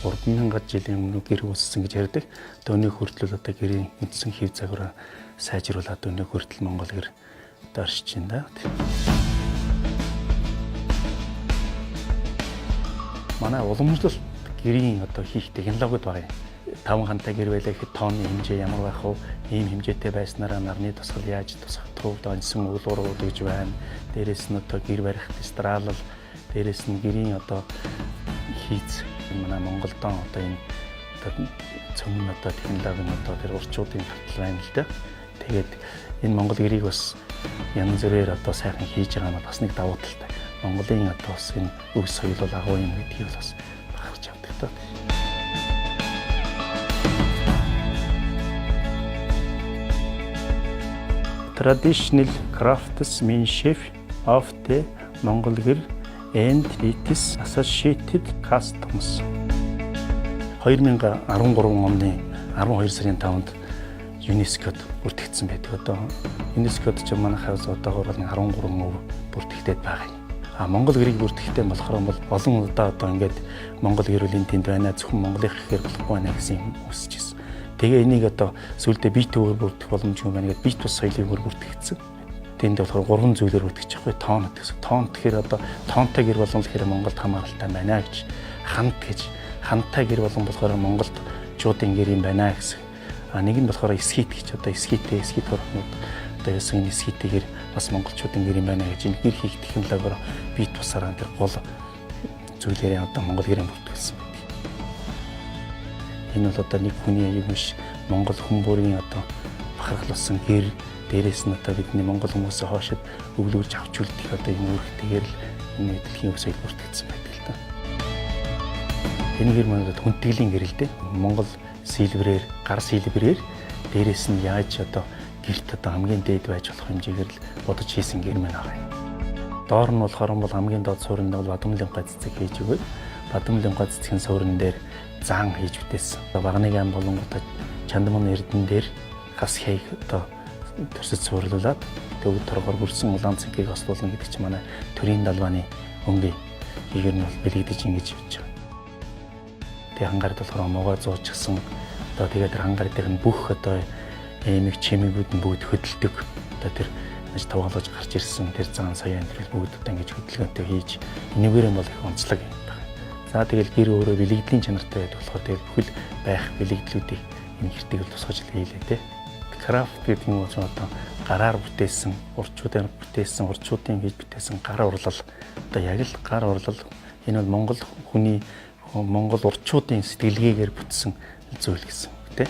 3000 жилийн өмнө гэр үүссэн гэж ярьдаг. Өнөөг хүртэл одоо гэрийн үндсэн хэв загвараа сайжруулад өнөөг хүртэл Монгол гэр одоо оршиж байна да. Манай уламжлалт гэрийн одоо хийх технологид байгаа юм. 5 хантай гэр байлаа гэхэд тооны хэмжээ ямар байх вэ? Ийм хэмжээтэй байснараа нарны тусгал яаж тусах төвд онцсон уулуур гэж байна. Дээрээс нь одоо гэр барих стратал, дээрээс нь гэрийн одоо хийц манай Монголдон одоо энэ цөмн одоо технологийн одоо тэр урчуудын татал байна л да. Тэгээд энэ Монгол гэрийг бас янз бүрээр одоо сайхан хийж байгаа нь бас нэг давуу талтай. Монголын одоо бас энэ өв соёл бол агуу юм гэдгийг бас бахарч авдаг та. Traditional craftsmanship of the Mongol Gear and its associated customs. 2013 оны 12 сарын 5-нд ЮНЕСКОд бүртгэгдсэн байдаг. Одоо ЮНЕСКОд ч манайхаас одоогоор 13 өв бүртгэгдээд байгаа юм. Монгол гэрийг бүртгэхдээ болохоор бол олон удаа одоо ингээд Монгол гэр бүлийн тэнд байна, зөвхөн Монголын гэхээр болохгүй байна гэсэн юм үсэж ирсэн. Тэгээ энийг одоо сүүлдээ бит өөр бүртгэх боломжгүй байна гэдээ бит бас соёлын өөр бүртгэгдсэн. Тэнд болохоор 3 зүйлээр бүртгэж байгаа. Тоон гэсэн. Тоон тэгэхээр одоо тоонтой гэр болгон гэхээр Монголд хамааралтай байна гэж. Хамт гэж. Хамттай гэр болгон болохоор Монголд жуудын гэр юм байна гэсэн. Нэг нь болохоор эсхит гэж. Одоо эсхиттэй эсхит хорхнууд одоо ясан эсхиттэйгэр бас монголчуудын гэр юм байна гэж. Энэ гэр хийх технологиор бит тусараа тэр гол зүйлээрээ одоо Монгол гэрээ бүртгэлсэн. Энэ бол одоо нэг хүний аяг биш Монгол хүн бүрийн одоо бахархлуулсан гэр, дээрээс нь одоо бидний Монгол хүмүүсээ хоошид өвлөрж авч үлдэх одоо юм үүрэгтэйгээр л энэ дэлхийн өсөйг бүртгэгдсэн байдаг л та. Энэ гэр манайд хүндэтгэлийн гэр л дээ. Монгол сэлбэрээр, гар сэлбэрээр дээрээс нь яаж одоо гэрт одоо хамгийн дээд байж болох хэмжээгээр л бодож хийсэн гэр мэн байгаа юм. Доор нь болохоор бол хамгийн доод суурьнд бол бадамлын гаццэг хийж өгөөд бадамлын гаццгийн суурин дээр зан хийж бүтээсэн. Багныг ам болонготой Чандман эрдэн дээр хас хийг одоо төрсөж суурлуулад төвд торгоор бүрсэн улаан цэнхийг ослуулна гэдэг чинь манай төрийн далбааны өмгийн игээр нь бол бэлэгдэж ингэж явж байгаа. Тэгээ хангаард болохоор могоо зуучсан. Одоо тэгээд тэр хангаард нь бүх одоо эмэг чимэгүүд нь бүгд хөдөлдөг. Одоо тэр тавгалж гарч ирсэн тэр зан саяан тэр бүгд одоо ингэж хөдөлгөөнтэй хийж энэгээр нь бол их онцлог юм байна. За тэгэл гэр өөрөө бэлэгдлийн чанартай байдаг болохоор тэгэл бүхэл байх бэлэгдлүүдийг энэ хэртэйг тусгаж хийлээ те. Крафт гэдэг нь бол одоо гараар бүтээсэн, урчуудаар бүтээсэн, урчуудын хийж бүтээсэн гар урлал. Одоо яг л гар урлал энэ бол Монгол хүний Монгол урчуудын сэтгэлгээгээр бүтсэн зүйл гэсэн те.